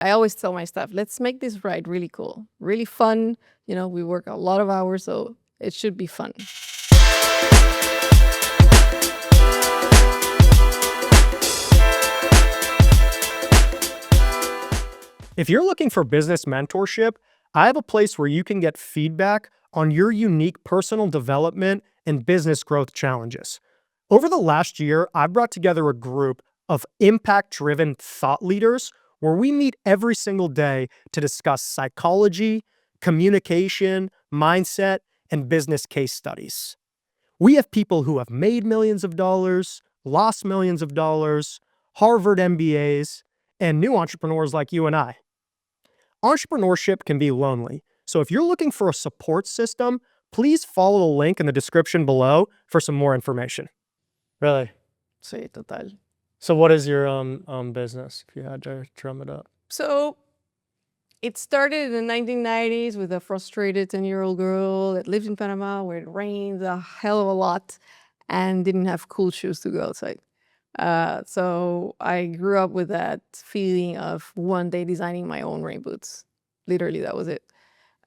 I always tell my staff, let's make this ride really cool, really fun. We work a lot of hours, so it should be fun. If you're looking for business mentorship, I have a place where you can get feedback on your unique personal development and business growth challenges. Over the last year, I've brought together a group of impact-driven thought leaders where we meet every single day to discuss psychology, communication, mindset, and business case studies. We have people who have made millions of dollars, lost millions of dollars, Harvard MBAs, and new entrepreneurs like you and I. Entrepreneurship can be lonely, so if you're looking for a support system, please follow the link in the description below for some more information. Really? Sí, total. So what is your business, if you had to drum it up? So it started in the 1990s with a frustrated 10-year-old girl that lived in Panama where it rained a hell of a lot and didn't have cool shoes to go outside. So I grew up with that feeling of one day designing my own rain boots. Literally, that was it.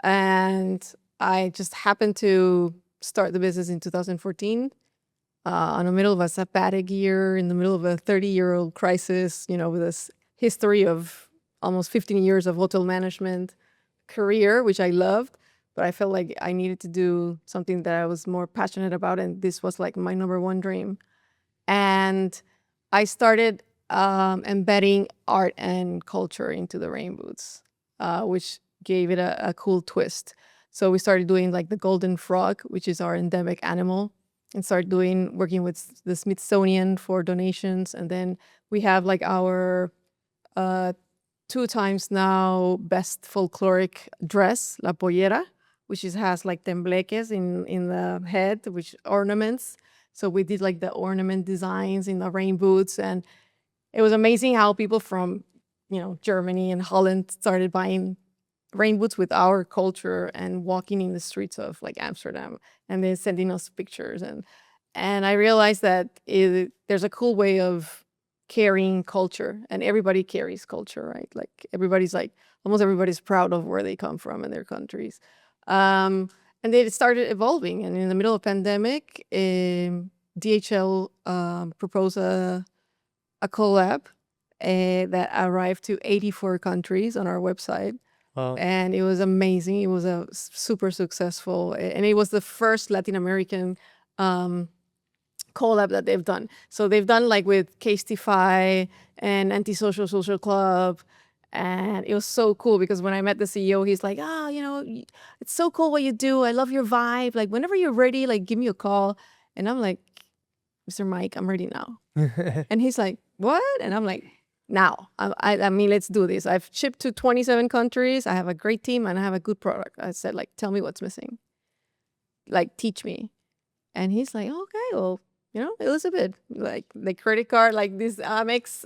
And I just happened to start the business in 2014 in the middle of a sabbatic year, in the middle of a 30-year-old crisis, with this history of almost 15 years of hotel management career, which I loved. But I felt like I needed to do something that I was more passionate about. And this was like my number one dream. And I started embedding art and culture into the rain boots, which gave it a cool twist. So we started doing like the golden frog, which is our endemic animal, and started working with the Smithsonian for donations. And then we have like our 2 times now best folkloric dress, La Pollera, which has like tembleques in the head, which ornaments. So we did like the ornament designs in the rain boots, and it was amazing how people from, Germany and Holland started buying rain boots with our culture and walking in the streets of like Amsterdam, and they're sending us pictures. And I realized that there's a cool way of carrying culture, and everybody carries culture, right? Like almost everybody's proud of where they come from in their countries. And they started evolving. And in the middle of pandemic, DHL proposed a collab that arrived to 84 countries on our website. Wow. And it was amazing. It was a super successful, and it was the first Latin American collab that they've done. So they've done like with Casetify and Antisocial Social Club. And it was so cool because when I met the CEO, he's like, it's so cool what you do. I love your vibe. Like, whenever you're ready, like, give me a call. And I'm like, Mr. Mike, I'm ready now. And he's like, what? And I'm like, now. I mean, let's do this. I've shipped to 27 countries. I have a great team and I have a good product. I said, like, tell me what's missing. Like, teach me. And he's like, okay, well, Elizabeth, like the credit card, like this Amex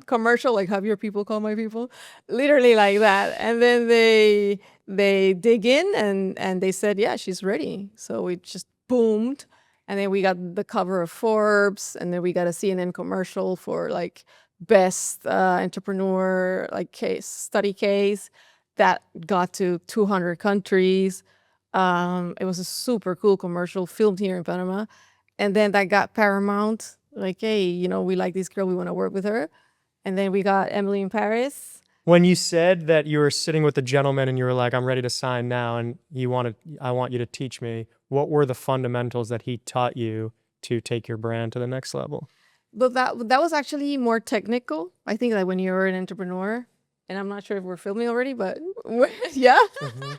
commercial, like have your people call my people, literally like that. And then they dig in and they said, yeah, she's ready. So it just boomed. And then we got the cover of Forbes, and then we got a CNN commercial for like best entrepreneur like study case that got to 200 countries. It was a super cool commercial filmed here in Panama. And then that got Paramount, like, hey, we like this girl, we want to work with her. And then we got Emily in Paris. When you said that you were sitting with the gentleman and you were like, I'm ready to sign now, and I want you to teach me, what were the fundamentals that he taught you to take your brand to the next level? But that was actually more technical. I think that when you're an entrepreneur, and I'm not sure if we're filming already, but yeah. Mm-hmm.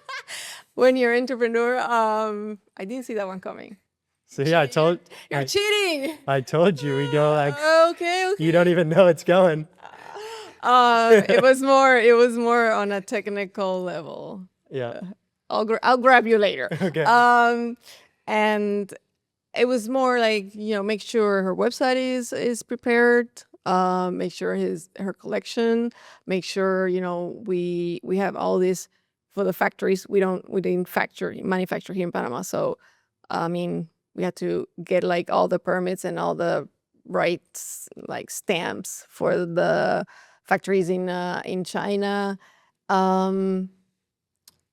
When you're an entrepreneur, I didn't see that one coming. So yeah, You're cheating. I told you we go like okay. You don't even know it's going. It was more on a technical level. Yeah. I'll grab you later. Okay. And it was more like, make sure her website is prepared. Make sure her collection. Make sure we have all this for the factories. We didn't manufacture here in Panama. So I mean, we had to get like all the permits and all the right like stamps for the factories in China. Um,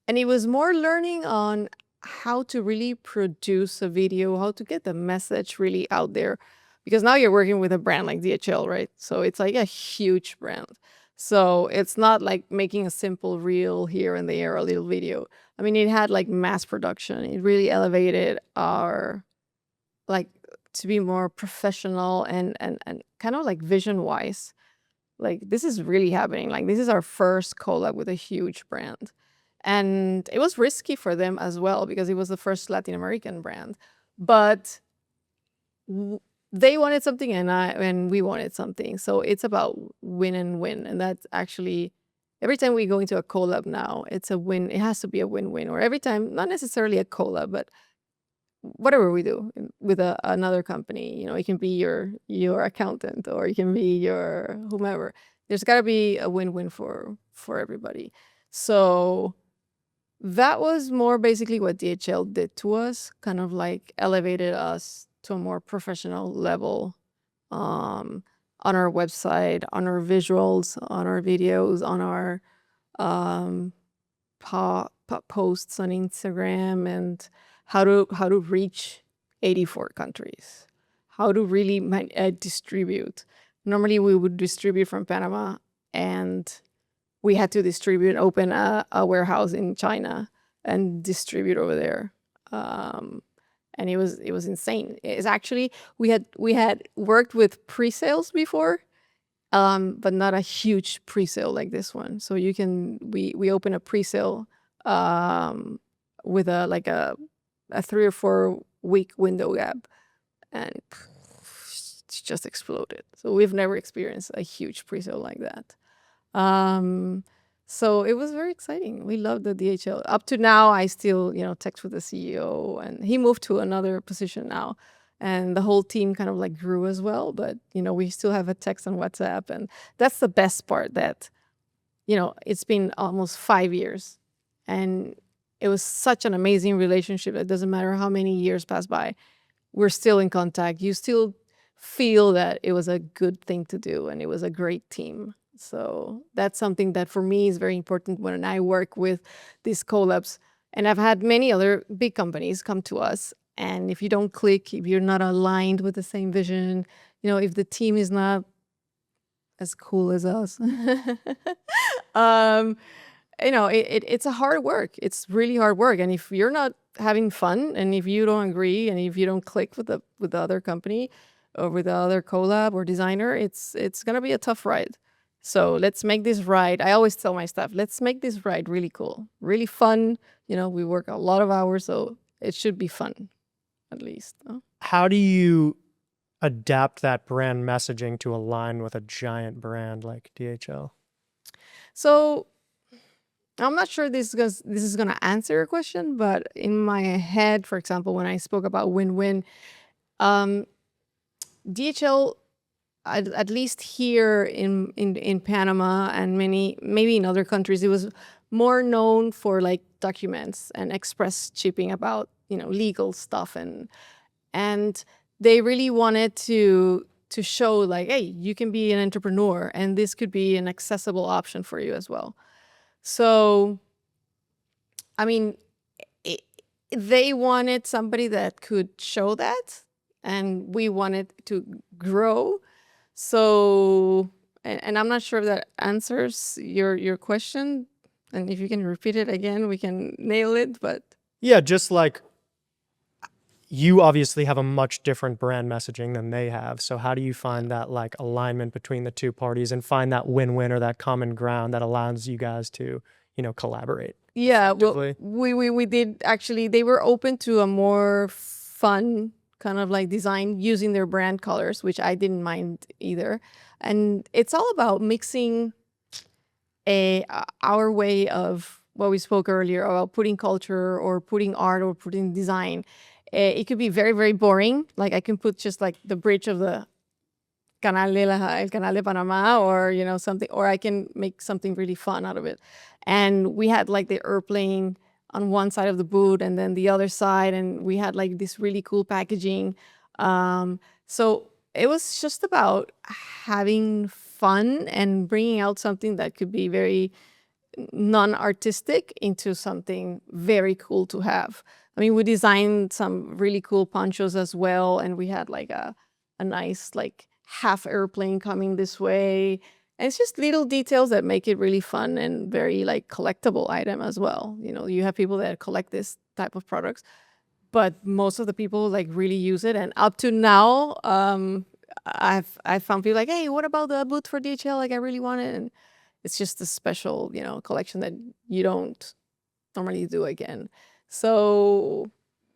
and it was more learning on how to really produce a video, how to get the message really out there. Because now you're working with a brand like DHL, right? So it's like a huge brand. So it's not like making a simple reel here and there, a little video. I mean, it had like mass production. It really elevated our, like, to be more professional and kind of like vision wise. Like, this is really happening. Like, this is our first collab with a huge brand. And it was risky for them as well because it was the first Latin American brand. But they wanted something and we wanted something. So it's about win and win. And that's actually every time we go into a collab now, it's a win. It has to be a win-win. Or every time, not necessarily a collab, but whatever we do with another company, it can be your accountant or it can be your whomever. There's got to be a win-win for everybody. So that was more basically what DHL did to us, kind of like elevated us to a more professional level, on our website, on our visuals, on our videos, on our um, posts on Instagram, and how to reach 84 countries, how to really distribute. Normally, we would distribute from Panama, and we had to open a warehouse in China and distribute over there. And it was insane. It's actually we had worked with pre-sales before, but not a huge pre-sale like this one. So we open a pre-sale with a 3 or 4 week window gap, and it's just exploded. So we've never experienced a huge pre-sale like that. So it was very exciting. We loved the DHL. Up to now, I still, text with the CEO, and he moved to another position now. And the whole team kind of like grew as well. But, we still have a text on WhatsApp. And that's the best part, that, it's been almost 5 years. And it was such an amazing relationship. It doesn't matter how many years pass by. We're still in contact. You still feel that it was a good thing to do, and it was a great team. So that's something that for me is very important when I work with these collabs. And I've had many other big companies come to us. And if you don't click, if you're not aligned with the same vision, if the team is not as cool as us, it's a hard work. It's really hard work. And if you're not having fun, and if you don't agree, and if you don't click with the other company or with the other collab or designer, it's gonna be a tough ride. So let's make this ride. I always tell my staff, let's make this ride really cool, really fun. We work a lot of hours, so it should be fun, at least. How do you adapt that brand messaging to align with a giant brand like DHL? So I'm not sure this is gonna answer your question, but in my head, for example, when I spoke about win-win, DHL, at least here in Panama and maybe in other countries, it was more known for like documents and express shipping about legal stuff, and they really wanted to show like, hey, you can be an entrepreneur, and this could be an accessible option for you as well. So, I mean, they wanted somebody that could show that, and we wanted to grow. So, and I'm not sure if that answers your question. And if you can repeat it again, we can nail it. But yeah, just like you obviously have a much different brand messaging than they have. So how do you find that like alignment between the two parties and find that win-win or that common ground that allows you guys to, collaborate? Yeah, well, we did actually. They were open to a more fun kind of like design using their brand colors, which I didn't mind either. And it's all about mixing our way of what we spoke earlier about putting culture or putting art or putting design. It could be very, very boring. Like I can put just like the bridge of the El Canal de Panama, or something, or I can make something really fun out of it. And we had like the airplane on one side of the boot and then the other side, and we had like this really cool packaging. So it was just about having fun fun and bringing out something that could be very non-artistic into something very cool to have. I mean, we designed some really cool ponchos as well, and we had like a nice like half airplane coming this way. And it's just little details that make it really fun and very like collectible item as well. You know, you have people that collect this type of products, but most of the people like really use it. And up to now, I've found people like, hey, what about the boot for DHL? Like, I really want it. And it's just a special, you know, collection that you don't normally do again. So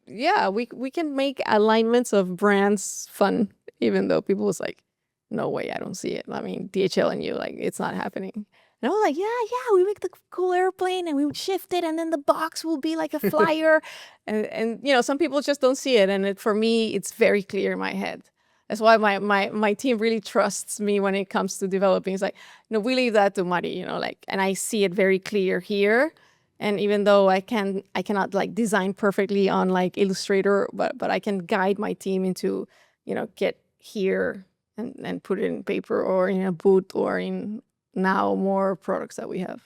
yeah, we can make alignments of brands fun, even though people was like, no way, I don't see it. I mean, DHL and you, like, it's not happening. And I was like, yeah, we make the cool airplane and we would shift it, and then the box will be like a flyer. And you know, some people just don't see it. And for me, it's very clear in my head. That's why my team really trusts me when it comes to developing. It's like, no, we leave that to Mari, you know, like, and I see it very clear here. And even though I cannot like design perfectly on like Illustrator, but I can guide my team into, you know, get here and put it in paper or in a boot or in now more products that we have.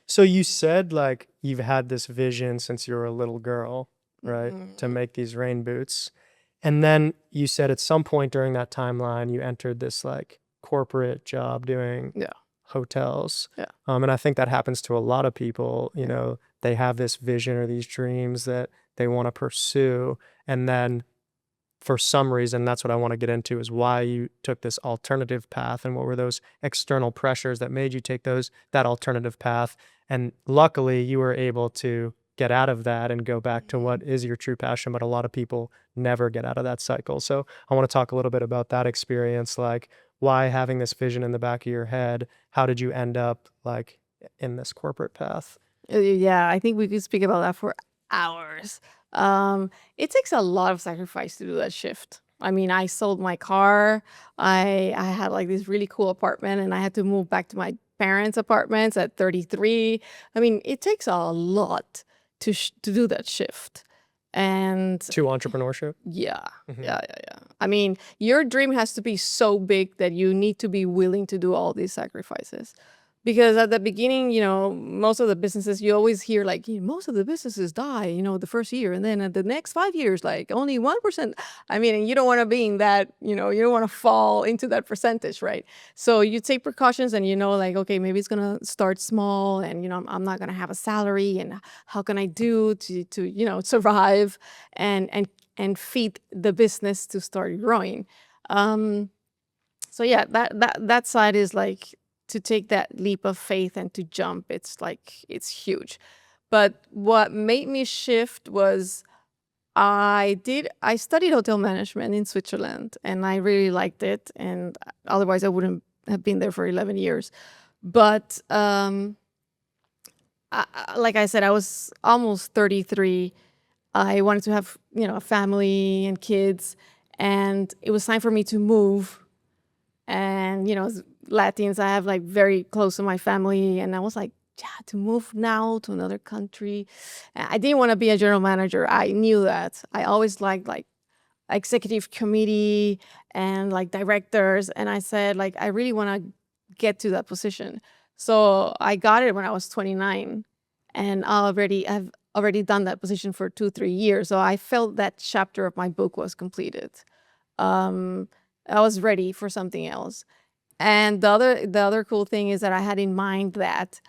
So you said like you've had this vision since you were a little girl, right? To make these rain boots. And then you said at some point during that timeline, you entered this like corporate job doing hotels. Yeah. And I think that happens to a lot of people. You know, they have this vision or these dreams that they want to pursue. And then for some reason, that's what I want to get into, is why you took this alternative path and what were those external pressures that made you take that alternative path. And luckily you were able to get out of that and go back to what is your true passion. But a lot of people never get out of that cycle. So I want to talk a little bit about that experience, like why having this vision in the back of your head, how did you end up like in this corporate path? Yeah, I think we could speak about that for hours. It takes a lot of sacrifice to do that shift. I mean, I sold my car. I had like this really cool apartment, and I had to move back to my parents' apartments at 33. I mean, it takes a lot to do that shift. And To entrepreneurship? yeah, yeah. I mean, your dream has to be so big that you need to be willing to do all these sacrifices. Because at the beginning, you know, most of the businesses, you always hear like, most of the businesses die, you know, the first year. And then at the next 5 years, like only 1%. I mean, and you don't want to be in that, you know, you don't want to fall into that percentage, right? So you take precautions and, you know, like, okay, maybe it's going to start small and, you know, I'm not going to have a salary, and how can I do to you know, survive and feed the business to start growing. So yeah, that side is like, to take that leap of faith and to jump, it's like, it's huge. But what made me shift was I studied hotel management in Switzerland, and I really liked it, and otherwise I wouldn't have been there for 11 years. But like I said, I was almost 33. I wanted to have, you know, a family and kids, and it was time for me to move. And, you know, as Latins, I have like very close to my family. And I was like, yeah, to move now to another country. I didn't want to be a general manager. I knew that. I always liked like executive committee and like directors. And I said, like, I really want to get to that position. So I got it when I was 29. And I've already done that position for 2-3 years. So I felt that chapter of my book was completed. I was ready for something else. And the other cool thing is that I had in mind that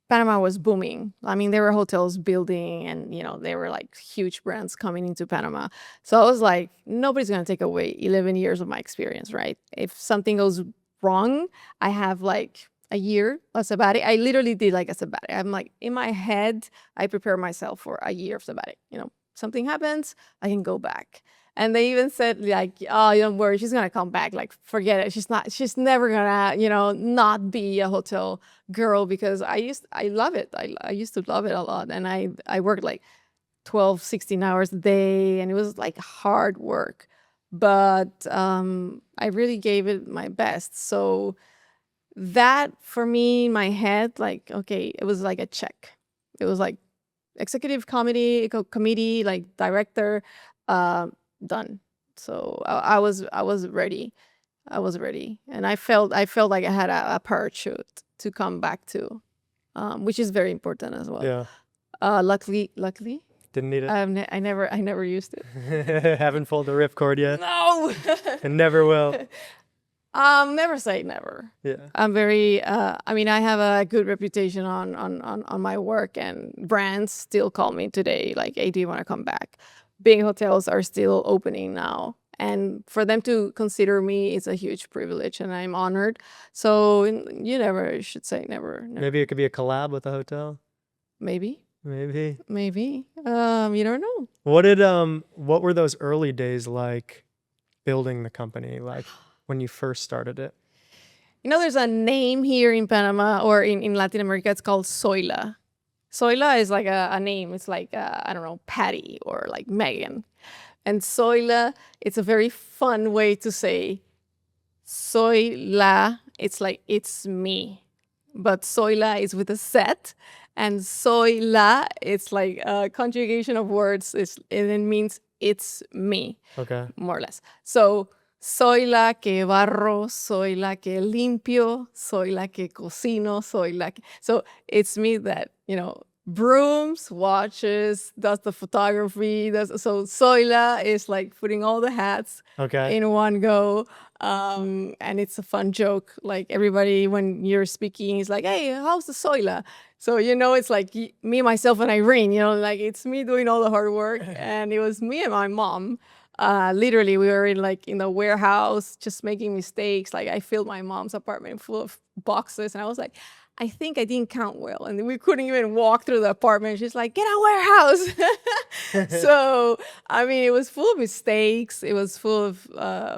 Panama was booming. I mean, there were hotels building, and, you know, there were like huge brands coming into Panama. So I was like, nobody's going to take away 11 years of my experience, right? If something goes wrong, I have like a year of sabbatic. I literally did like a sabbatic. I'm like, in my head, I prepare myself for a year of sabbatic. You know, something happens, I can go back. And they even said like, oh, don't worry, she's gonna come back. Like, forget it. She's never gonna, you know, not be a hotel girl, because I love it. I used to love it a lot. And I worked like 12, 16 hours a day, and it was like hard work. But I really gave it my best. So that for me, in my head, like, okay, it was like a check. It was like executive committee, like director, done. So I was ready. I was ready, and I felt like I had a parachute to come back to, which is very important as well. Yeah. Luckily, Didn't need it. I never used it. Haven't pulled the ripcord yet. No. And never will. Never say never. Yeah. I'm very. I mean, I have a good reputation on my work, and brands still call me today, like, "Hey, do you want to come back?" Big hotels are still opening now, and for them to consider me is a huge privilege, and I'm honored. So you never should say never. Maybe it could be a collab with a hotel. Maybe. Maybe. You don't know. What were those early days like building the company, like when you first started it? There's a name here in Panama or in Latin America. It's called Zoila. Zoila is like a name. It's like, I don't know, Patty or like Megan. And Zoila, it's a very fun way to say Zoila. It's like, it's me. But Zoila is with a Z. And Zoila, it's like a conjugation of words. And it means it's me, Okay. more or less. So, soy la que barro, soy la que limpio, soy la que cocino, soy la que... So it's me that, brooms, watches, does the photography. So soy la is like putting all the hats Okay. in one go. And it's a fun joke. Like everybody, when you're speaking, is like, "Hey, how's the soila?" So, it's like me, myself, and Irene, like it's me doing all the hard work. And it was me and my mom. Literally, we were in the warehouse just making mistakes. Like I filled my mom's apartment full of boxes, and I was like, I think I didn't count well, and we couldn't even walk through the apartment. She's like, "Get a warehouse." So I mean, it was full of mistakes. It was full of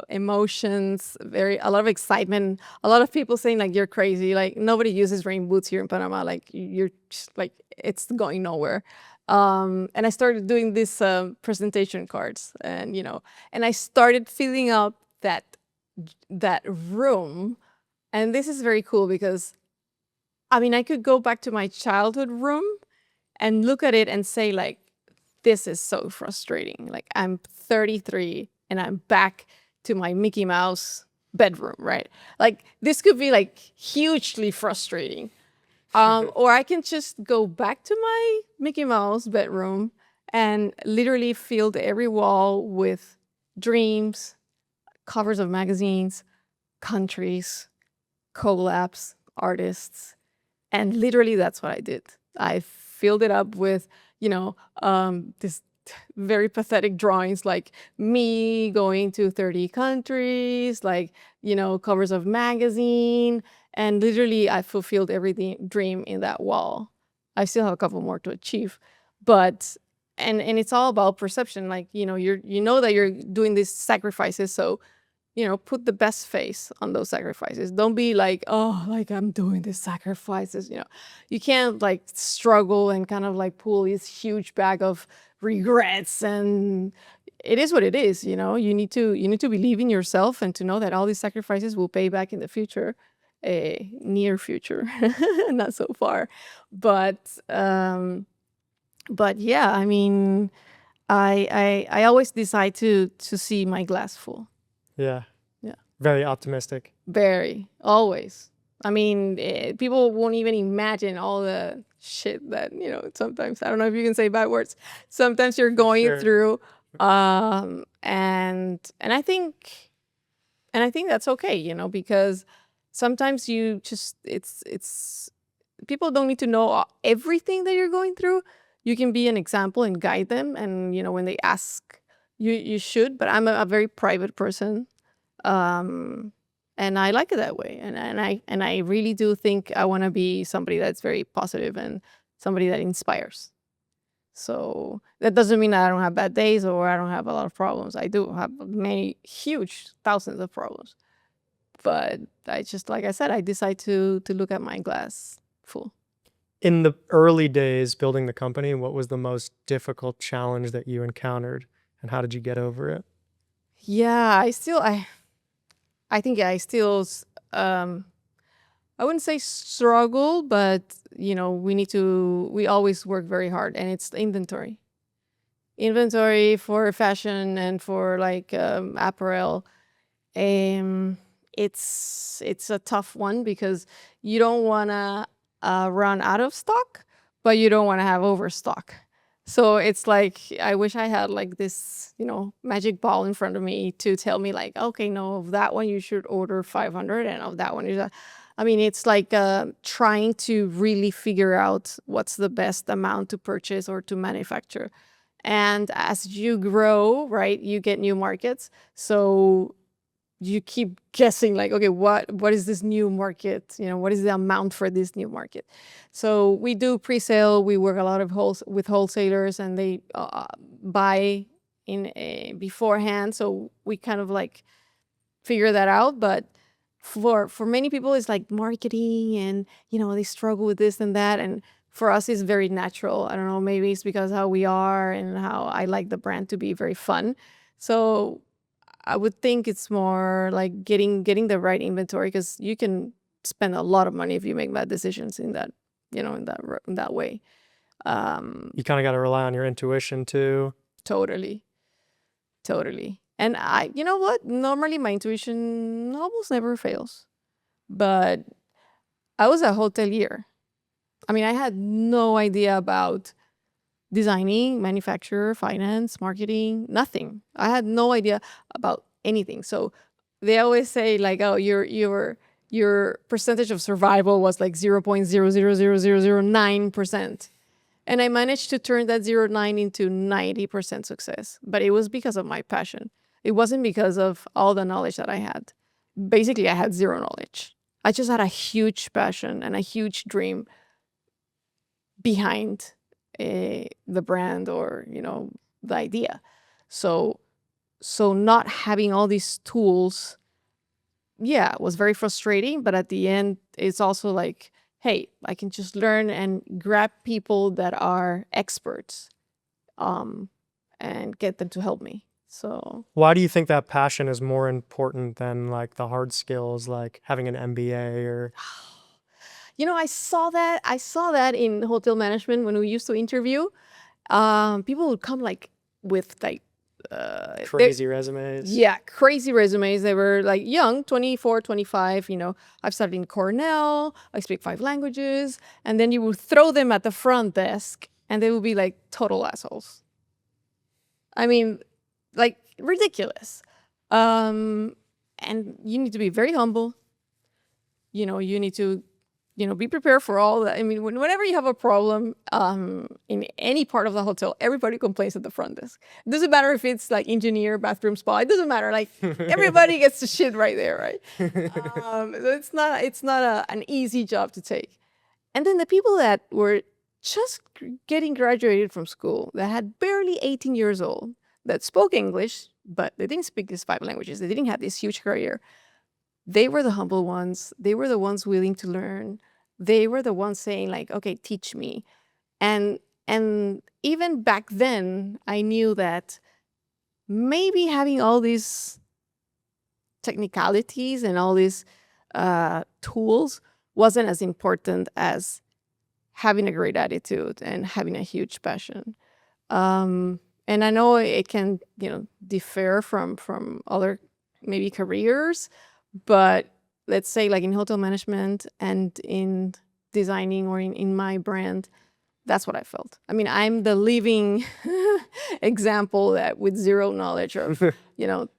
emotions, a lot of excitement. A lot of people saying like, "You're crazy." Like nobody uses rain boots here in Panama. Like you're just like it's going nowhere. And I started doing these presentation cards, and and I started filling up that room. And this is very cool because, I mean, I could go back to my childhood room and look at it and say like, this is so frustrating. Like I'm 33 and I'm back to my Mickey Mouse bedroom, right? Like this could be like hugely frustrating. Or I can just go back to my Mickey Mouse bedroom and literally fill every wall with dreams, covers of magazines, countries, collabs, artists. And literally that's what I did. I filled it up with, this very pathetic drawings, like me going to 30 countries, like, covers of magazine. And literally I fulfilled every dream in that wall. I still have a couple more to achieve, but, and it's all about perception. Like, you know that you're doing these sacrifices. So, put the best face on those sacrifices. Don't be like, "Oh, like I'm doing these sacrifices." You can't like struggle and kind of like pull this huge bag of regrets. And it is what it is. You need to believe in yourself and to know that all these sacrifices will pay back in the future, near future, not so far. But yeah, I mean, I always decide to see my glass full. Yeah. Yeah. Very optimistic. Very, always. I mean, people won't even imagine all the shit that, sometimes, I don't know if you can say bad words, sometimes you're going Sure. through. And I think that's okay, because sometimes you just, it's people don't need to know everything that you're going through. You can be an example and guide them. And, when they ask, you should, but I'm a very private person. And I like it that way. And I really do think I want to be somebody that's very positive and somebody that inspires. So that doesn't mean that I don't have bad days or I don't have a lot of problems. I do have many huge thousands of problems. But I just, like I said, I decide to look at my glass full. In the early days building the company, what was the most difficult challenge that you encountered and how did you get over it? Yeah, I think I still, I wouldn't say struggle, but we always work very hard, and it's inventory for fashion and for like apparel. it's a tough one because you don't want to run out of stock, but you don't want to have overstock. So it's like I wish I had like this, magic ball in front of me to tell me like, okay, no, of that one you should order 500, and of that one you should. I mean, it's like trying to really figure out what's the best amount to purchase or to manufacture. And as you grow, right, you get new markets. So you keep guessing like, okay, what is this new market? What is the amount for this new market? So we do pre-sale. We work a lot of with wholesalers, and they buy in beforehand. So we kind of like figure that out. But for many people, it's like marketing, and they struggle with this and that. And for us, it's very natural. I don't know, maybe it's because how we are and how I like the brand to be very fun. So I would think it's more like getting the right inventory, because you can spend a lot of money if you make bad decisions in that, in that way. You kind of got to rely on your intuition too. Totally. And you know what? Normally my intuition almost never fails. But I was a hotelier. I mean, I had no idea about designing, manufacture, finance, marketing, nothing. I had no idea about anything. So they always say like, oh, your percentage of survival was like 0.000009%. And I managed to turn that 0.9 into 90% success. But it was because of my passion. It wasn't because of all the knowledge that I had. Basically, I had zero knowledge. I just had a huge passion and a huge dream behind the brand, or the idea. So not having all these tools, yeah, was very frustrating. But at the end, it's also like, hey, I can just learn and grab people that are experts, and get them to help me. So Why do you think that passion is more important than like the hard skills, like having an MBA or I saw that in hotel management when we used to interview. People would come like with like crazy resumes? yeah, crazy resumes. They were like young, 24, 25. I've studied in Cornell. I speak 5 languages. And then you would throw them at the front desk and they would be like total assholes. I mean, like ridiculous. And you need to be very humble. You need to be prepared for all that. I mean, whenever you have a problem in any part of the hotel, everybody complains at the front desk. It doesn't matter if it's like engineer, bathroom, spa. It doesn't matter. Like everybody gets the shit right there, right? So it's not an easy job to take. And then the people that were just getting graduated from school, that had barely 18 years old, that spoke English, but they didn't speak these 5 languages. They didn't have this huge career. They were the humble ones. They were the ones willing to learn. They were the ones saying like, okay, teach me. And even back then, I knew that maybe having all these technicalities and all these tools wasn't as important as having a great attitude and having a huge passion. And I know it can, differ from other maybe careers, but let's say like in hotel management and in designing or in my brand, that's what I felt. I mean, I'm the living example that with zero knowledge of,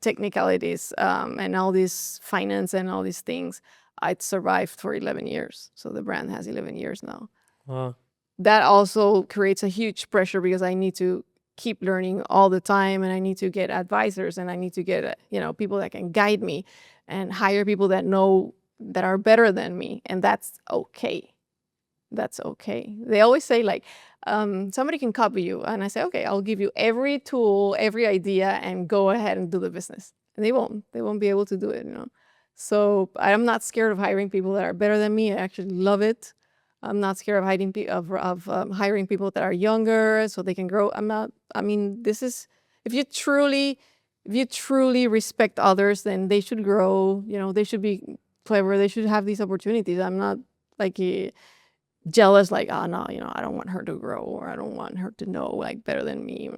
technicalities and all this finance and all these things, I'd survived for 11 years. So the brand has 11 years now. Wow. That also creates a huge pressure because I need to keep learning all the time, and I need to get advisors, and I need to get, people that can guide me and hire people that know, that are better than me. And that's okay. That's okay. They always say like, somebody can copy you. And I say, okay, I'll give you every tool, every idea, and go ahead and do the business. And they won't be able to do it, So I'm not scared of hiring people that are better than me. I actually love it. I'm not scared of hiring people that are younger so they can grow. This is, if you truly respect others, then they should grow, they should be clever. They should have these opportunities. I'm not like jealous, like, oh no, I don't want her to grow, or I don't want her to know like better than me.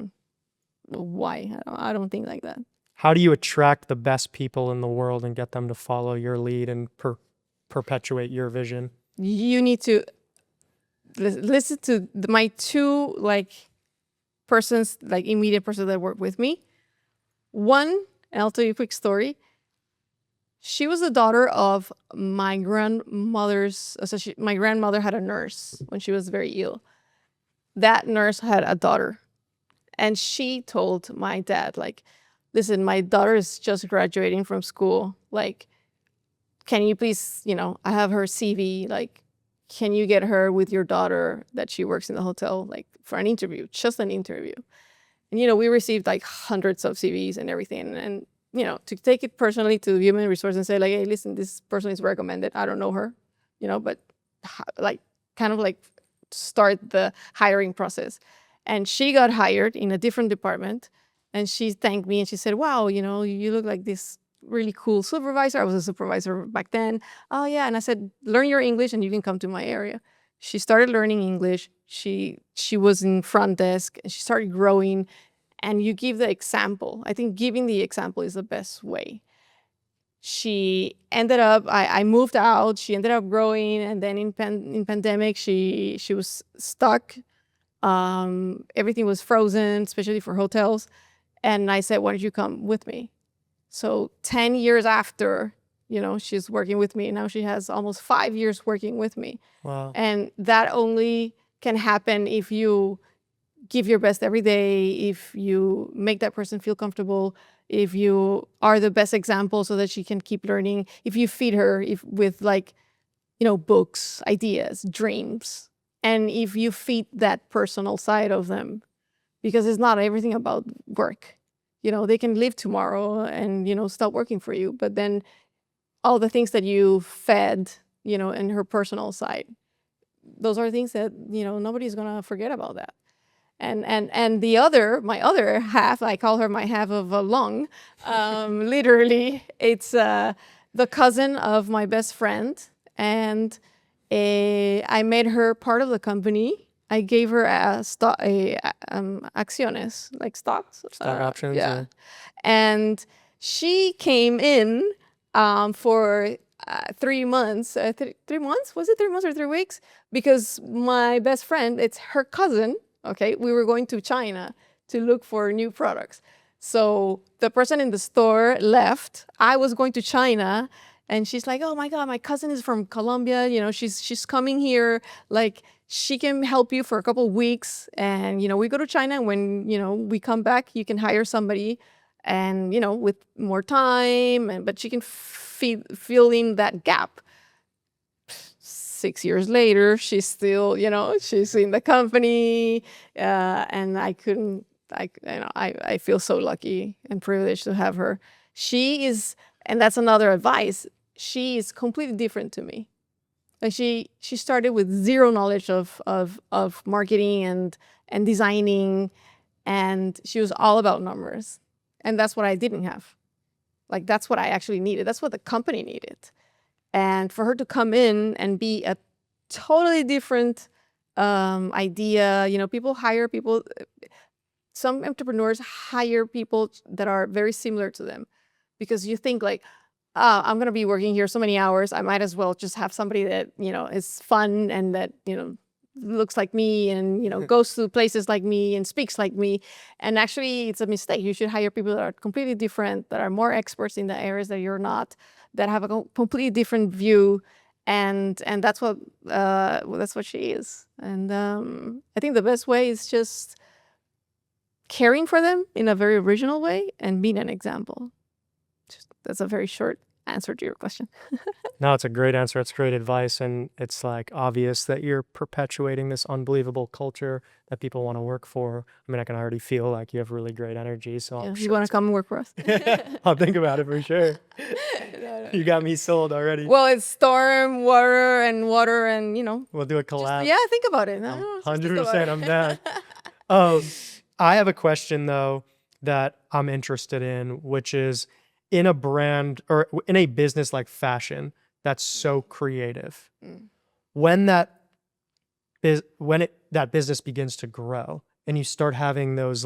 Why? I don't think like that. How do you attract the best people in the world and get them to follow your lead and perpetuate your vision? You need to listen to my two persons, immediate persons that work with me. One, and I'll tell you a quick story. She was the daughter of my grandmother's. My grandmother had a nurse when she was very ill. That nurse had a daughter, and she told my dad, "Listen, my daughter is just graduating from school. Can you please, I have her CV. Can you get her with your daughter that she works in the hotel, for an interview, just an interview?" And we received hundreds of CVs and everything, and to take it personally to human resource and say "Hey, listen, this person is recommended. I don't know her, but kind of start the hiring process." And she got hired in a different department, and she thanked me and she said, "Wow, you look like this really cool supervisor." I was a supervisor back then. "Oh yeah," and I said, "Learn your English and you can come to my area." She started learning English. She was in front desk and she started growing. And you give the example. I think giving the example is the best way. She ended up, I moved out. She ended up growing, and then in pandemic, she was stuck. Everything was frozen, especially for hotels. And I said, "Why don't you come with me?" So 10 years after, she's working with me. Now she has almost 5 years working with me. Wow. And that only can happen if you give your best every day, if you make that person feel comfortable, if you are the best example so that she can keep learning, if you feed her with books, ideas, dreams, and if you feed that personal side of them, because it's not everything about work. They can leave tomorrow and, stop working for you, but then all the things that you fed, in her personal side, those are things that, nobody's gonna forget about that. And my other half, I call her my half of a lung. Literally, it's the cousin of my best friend, and I made her part of the company. I gave her acciones, like stocks. Stock options. Yeah. And she came in for 3 months. 3 months? Was it 3 months or 3 weeks? Because my best friend, it's her cousin. Okay, we were going to China to look for new products. So the person in the store left. I was going to China, and she's like, "Oh my God, my cousin is from Colombia. She's coming here. She can help you for a couple of weeks. And we go to China. And when we come back, you can hire somebody, and with more time. But she can fill in that gap." 6 years later, she's still, she's in the company, and I feel so lucky and privileged to have her. She is, and that's another advice. She is completely different to me. She started with zero knowledge of marketing and designing, and she was all about numbers, and that's what I didn't have. That's what I actually needed. That's what the company needed. And for her to come in and be a totally different idea, people hire people. Some entrepreneurs hire people that are very similar to them, because you think I'm going to be working here so many hours. I might as well just have somebody that, is fun and that, looks like me and, goes to places like me and speaks like me. And actually, it's a mistake. You should hire people that are completely different, that are more experts in the areas that you're not, that have a completely different view. And that's what she is. And I think the best way is just caring for them in a very original way and being an example. That's a very short answer to your question. No, it's a great answer. It's great advice. And it's obvious that you're perpetuating this unbelievable culture that people want to work for. I mean, I can already feel like you have really great energy. So Yeah, you want to come and work for us? I'll think about it for sure. No. You got me sold already. Well, it's storm, water, and We'll do a collab. yeah, think about it. No, 100%, I'm down. I have a question though that I'm interested in, which is in a brand or in a business like fashion that's so creative. When that business begins to grow and you start having those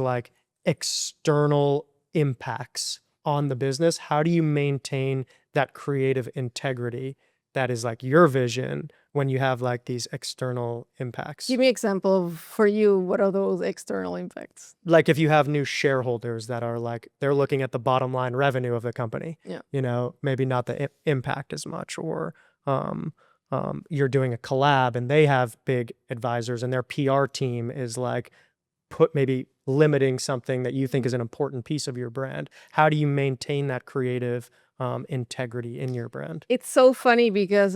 external impacts on the business, how do you maintain that creative integrity that is like your vision when you have like these external impacts? Give me example for you. What are those external impacts? Like if you have new shareholders that are like, they're looking at the bottom line revenue of the company, Yeah. you know, maybe not the impact as much, or you're doing a collab and they have big advisors and their PR team is like maybe limiting something that you think is an important piece of your brand. How do you maintain that creative integrity in your brand? It's so funny because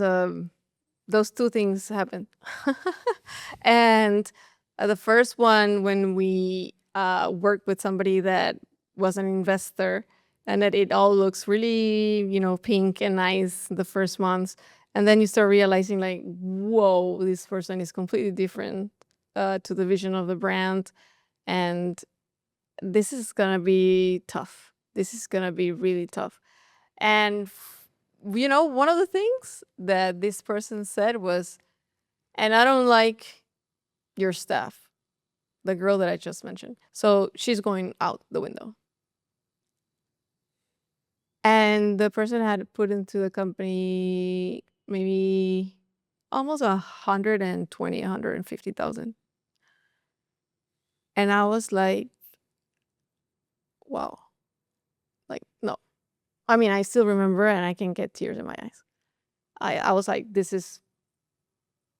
those two things happen. And the first one, when we worked with somebody that was an investor, and that it all looks really, pink and nice the first months. And then you start realizing, like, whoa, this person is completely different to the vision of the brand. And this is going to be tough. This is going to be really tough. And, one of the things that this person said was, and I don't like your staff, the girl that I just mentioned. So she's going out the window. And the person had put into the company maybe almost 120, 150,000. And I was like, wow. Like, no. I mean, I still remember and I can get tears in my eyes. I was like, this is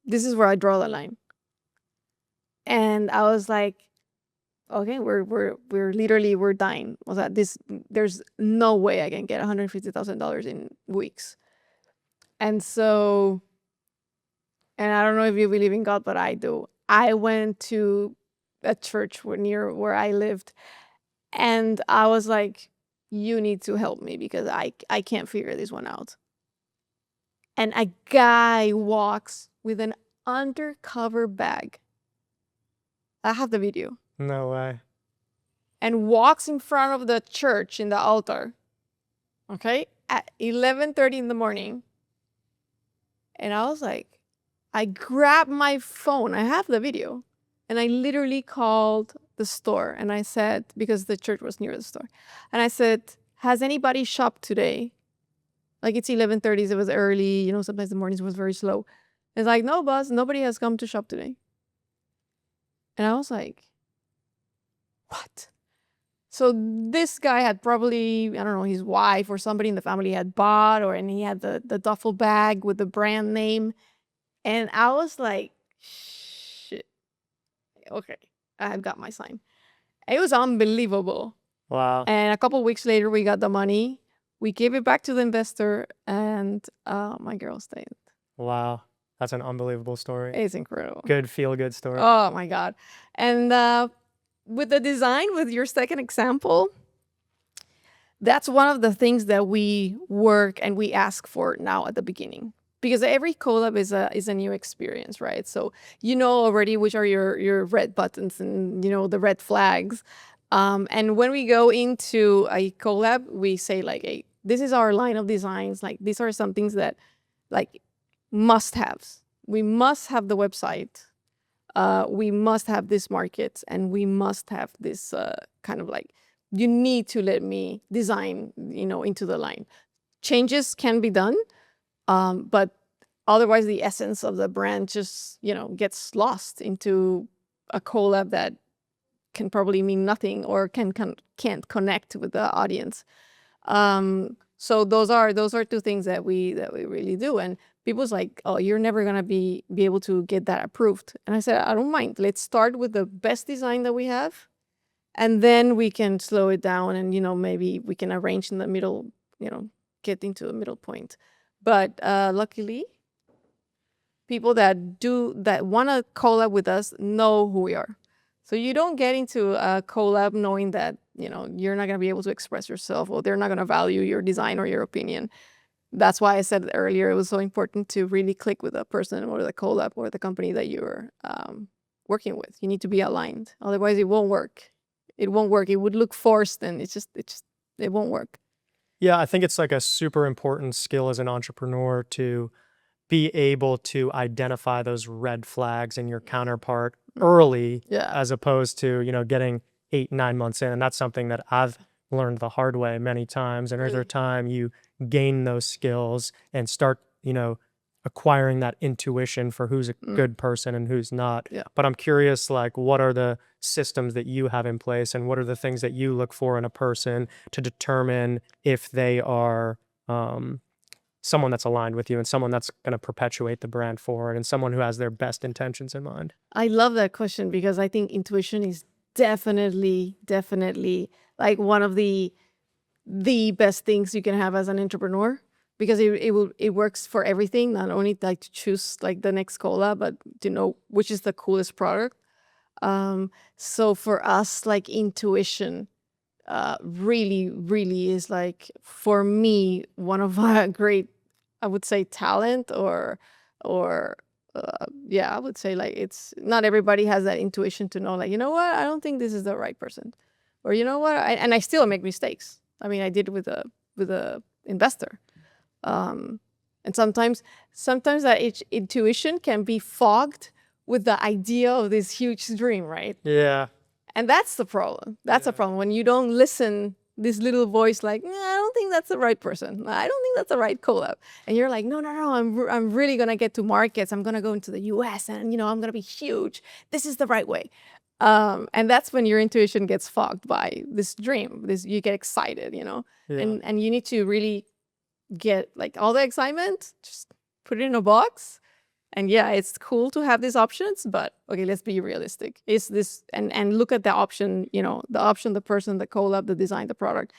where I draw the line. And I was like, okay, we're literally, we're dying. Was that there's no way I can get $150,000 in weeks. And so, and I don't know if you believe in God, but I do. I went to a church near where I lived, and I was like, you need to help me because I can't figure this one out. And a guy walks with an undercover bag. I have the video. No way. And walks in front of the church in the altar. Okay? At 11:30 in the morning. And I was like, I grabbed my phone. I have the video. And I literally called the store. And I said, because the church was near the store. And I said, has anybody shopped today? Like, it's 11:30, so it was early. Sometimes the mornings was very slow. It's like, no, boss, nobody has come to shop today. And I was like, what? So this guy had probably, I don't know, his wife or somebody in the family had bought, and he had the duffel bag with the brand name. And I was like, shit. Okay, I have got my sign. It was unbelievable. Wow. And a couple weeks later, we got the money. We gave it back to the investor, and my girl stayed. Wow. That's an unbelievable story. It's incredible. Good, feel-good story. Oh, my God. And with the design, with your second example, that's one of the things that we work and we ask for now at the beginning. Because every collab is a new experience, right? So you know already which are your red buttons and the red flags. And when we go into a collab, we say like, hey, this is our line of designs. Like, these are some things that like must-haves. We must have the website. We must have this market, and we must have this kind of like, you need to let me design, into the line. Changes can be done, but otherwise the essence of the brand just, gets lost into a collab that can probably mean nothing or can't connect with the audience. So those are two things that we really do. And people's like, oh, you're never gonna be able to get that approved. And I said, I don't mind. Let's start with the best design that we have, and then we can slow it down, and maybe we can arrange in the middle, get into a middle point. But luckily, people that want to collab with us know who we are. So you don't get into a collab knowing that you're not going to be able to express yourself, or they're not going to value your design or your opinion. That's why I said earlier it was so important to really click with the person or the collab or the company that you're working with. You need to be aligned. Otherwise, it won't work. It won't work. It would look forced, and it won't work. Yeah, I think it's like a super important skill as an entrepreneur to be able to identify those red flags in your counterpart early, Yeah. as opposed to, getting 8-9 months in. And that's something that I've learned the hard way many times, and over Really? time you gain those skills and start, acquiring that intuition for who's a good person and who's not. Yeah. But I'm curious, like, what are the systems that you have in place, and what are the things that you look for in a person to determine if they are someone that's aligned with you and someone that's going to perpetuate the brand forward and someone who has their best intentions in mind? I love that question because I think intuition is definitely like one of the best things you can have as an entrepreneur, because it works for everything, not only like to choose like the next cola, but to know which is the coolest product. So for us, like intuition really is, like, for me, one of a great, I would say, talent, or yeah, I would say, like, it's not everybody has that intuition to know, like, you know what, I don't think this is the right person, or you know what, and I still make mistakes. I mean, I did with a investor. And sometimes that intuition can be fogged with the idea of this huge dream, right? Yeah. And that's the problem. That's a problem when you don't listen. This little voice, like, I don't think that's the right person. I don't think that's the right collab. And you're like, no. I'm really gonna get to markets. I'm gonna go into the U.S. and I'm gonna be huge. This is the right way. And that's when your intuition gets fogged by this dream. You get excited, Yeah. and you need to really get, like, all the excitement, just put it in a box. And yeah, it's cool to have these options, but okay, let's be realistic. Is this, and look at the option, the person, the collab, the design, the product,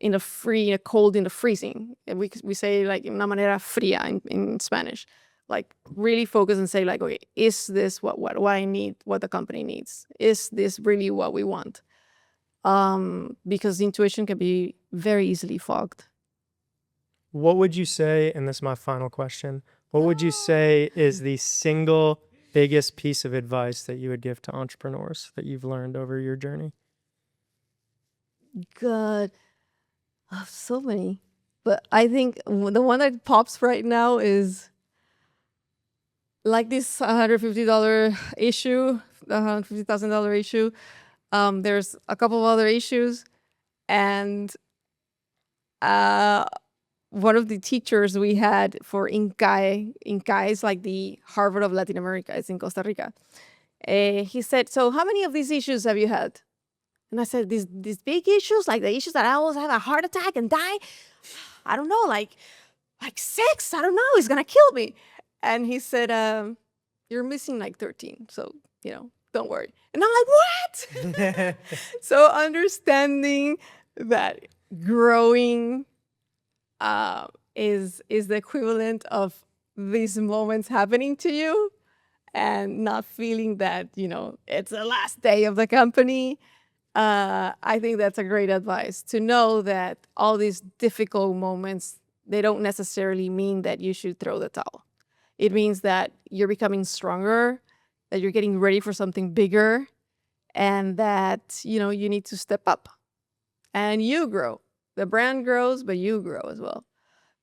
in a cold, in the freezing. And we say, like, una manera fría in Spanish. Like, really focus and say, like, okay, is this what I need, what the company needs? Is this really what we want? Because intuition can be very easily fogged. What would you say, and this is my final question, what would you say is the single biggest piece of advice that you would give to entrepreneurs that you've learned over your journey? Good. Oh, so many. But I think the one that pops right now is, like, this $150 issue, the $150,000 issue. There's a couple of other issues, and one of the teachers we had for INCAE is like the Harvard of Latin America. It's in Costa Rica. He said, so how many of these issues have you had? And I said, these big issues, like the issues that I always have a heart attack and die? I don't know, like 6, I don't know, it's gonna kill me. And he said, you're missing like 13, so, don't worry. And I'm like, what? So understanding that growing is the equivalent of these moments happening to you, and not feeling that, it's the last day of the company. I think that's a great advice, to know that all these difficult moments, they don't necessarily mean that you should throw the towel. It means that you're becoming stronger, that you're getting ready for something bigger, and that, you need to step up. And you grow. The brand grows, but you grow as well.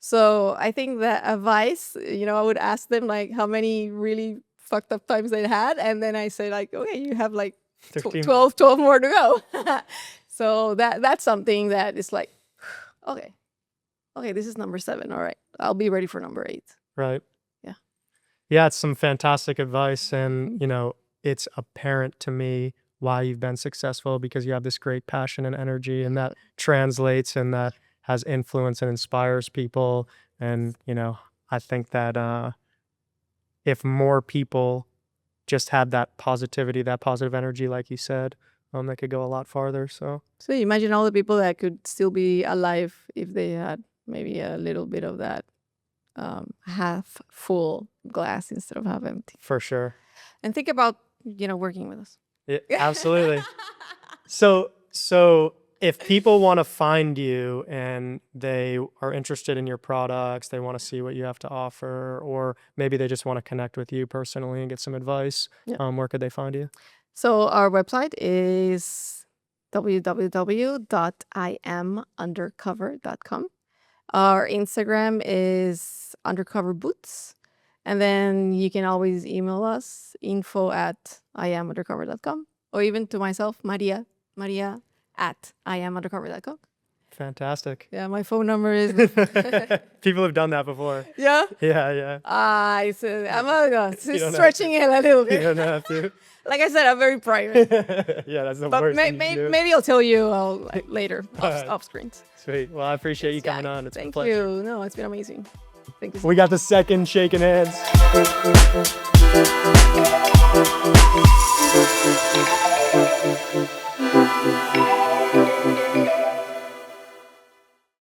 So I think that advice, I would ask them, like, how many really fucked up times they had. And then I say, like, okay, you have like 12 more to go. So that's something that is like, okay, this is number 7. All right, I'll be ready for number 8. Right. Yeah. Yeah, it's some fantastic advice. And, it's apparent to me why you've been successful, because you have this great passion and energy, and that translates, and that has influence and inspires people. And, I think that if more people just had that positivity, that positive energy, like you said, they could go a lot farther. So imagine all the people that could still be alive if they had maybe a little bit of that half full glass instead of half empty. For sure. And think about, working with us. Yeah, absolutely. So if people want to find you and they are interested in your products, they want to see what you have to offer, or maybe they just want to connect with you personally and get some advice, where could they find you? So our website is www.iamundercover.com. Our Instagram is undercoverboots. And then you can always email us, info@iamundercover.com, or even to myself, Maria at iamundercover.com. Fantastic. Yeah, my phone number is. People have done that before. Yeah. Yeah. I'm don't stretching it a little You bit. don't have to. Like I said, I'm very private. Yeah, that's the But worst thing you can do. maybe I'll tell you later Alright. off screens. Sweet. Well, I appreciate you coming on. It's a Thank pleasure. you. No, it's been amazing. Thank you. We got the second shaking hands.